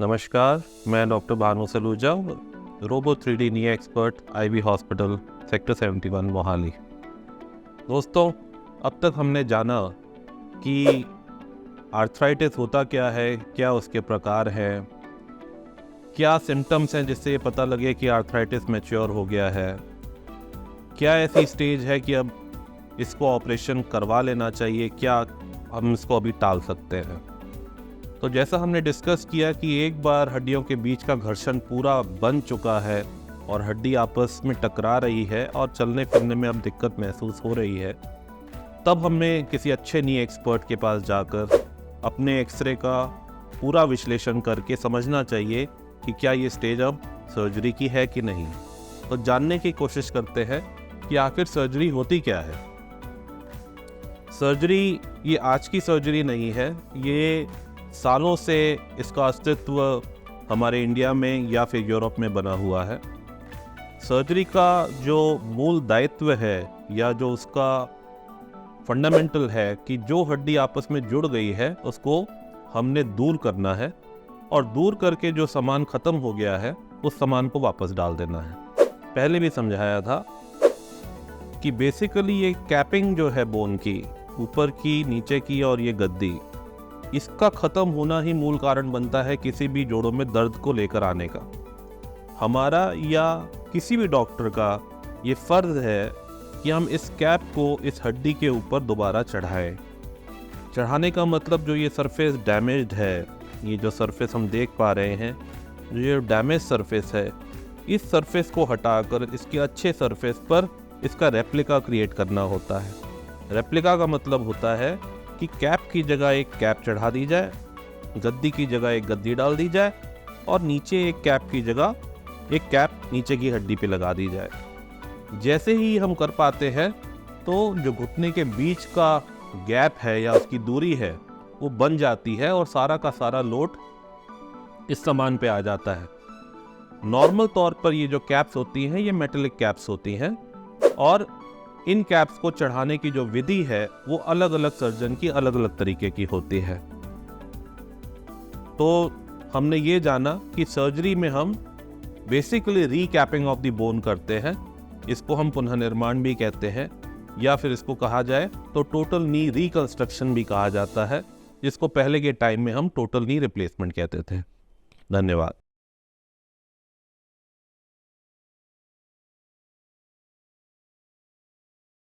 नमस्कार, मैं doctor Bhanu Saluja, robo 3D knee expert, IV hospital, sector 71 Mohali. दोस्तों, अब तक हमने जाना कि आर्थराइटिस होता क्या है, क्या उसके प्रकार हैं, क्या सिम्टम्स हैं जिससे ये पता लगे कि आर्थराइटिस मैच्योर हो गया है, क्या ऐसी स्टेज है कि अब इसको ऑपरेशन करवा लेना चाहिए, क्या हम इसको अभी टाल सकते हैं। तो जैसा हमने डिस्कस किया कि एक बार हड्डियों के बीच का घर्षण पूरा बन चुका है और हड्डी आपस में टकरा रही है और चलने फिरने में अब दिक्कत महसूस हो रही है, तब हमें किसी अच्छे नी एक्सपर्ट के पास जाकर अपने एक्सरे का पूरा विश्लेषण करके समझना चाहिए कि क्या ये स्टेज अब सर्जरी की है कि नहीं। तो जानने की कोशिश करते हैं कि आखिर सर्जरी होती क्या है। सर्जरी ये आज की सर्जरी नहीं है, ये सालों से इसका अस्तित्व हमारे इंडिया में या फिर यूरोप में बना हुआ है। सर्जरी का जो मूल दायित्व है या जो उसका फंडामेंटल है कि जो हड्डी आपस में जुड़ गई है उसको हमने दूर करना है और दूर करके जो सामान ख़त्म हो गया है उस सामान को वापस डाल देना है। पहले भी समझाया था कि बेसिकली ये कैपिंग जो है बोन की, ऊपर की, नीचे की और ये गद्दी, इसका ख़त्म होना ही मूल कारण बनता है किसी भी जोड़ों में दर्द को लेकर आने का। हमारा या किसी भी डॉक्टर का ये फ़र्ज़ है कि हम इस कैप को इस हड्डी के ऊपर दोबारा चढ़ाएं। चढ़ाने का मतलब जो ये सरफेस डैमेज्ड है, ये जो सरफेस हम देख पा रहे हैं, जो ये डैमेज सरफेस है, इस सरफेस को हटाकर इसके अच्छे सरफेस पर इसका रेप्लिका क्रिएट करना होता है। रेप्लिका का मतलब होता है कि कैप की जगह एक कैप चढ़ा दी जाए, गद्दी की जगह एक गद्दी डाल दी जाए और नीचे एक कैप की जगह एक कैप नीचे की हड्डी पे लगा दी जाए। जैसे ही हम कर पाते हैं तो जो घुटने के बीच का गैप है या उसकी दूरी है वो बन जाती है और सारा का सारा लोड इस सामान पे आ जाता है। नॉर्मल तौर पर ये जो कैप्स होती हैं ये मेटेलिक कैप्स होती हैं और इन कैप्स को चढ़ाने की जो विधि है वो अलग अलग सर्जन की अलग अलग तरीके की होती है। तो हमने ये जाना कि सर्जरी में हम basically recapping of the bone करते हैं। इसको हम पुनर्निर्माण भी कहते हैं या फिर इसको कहा जाए तो टोटल नी रिकंस्ट्रक्शन भी कहा जाता है, जिसको पहले के टाइम में हम टोटल नी रिप्लेसमेंट कहते थे। धन्यवाद।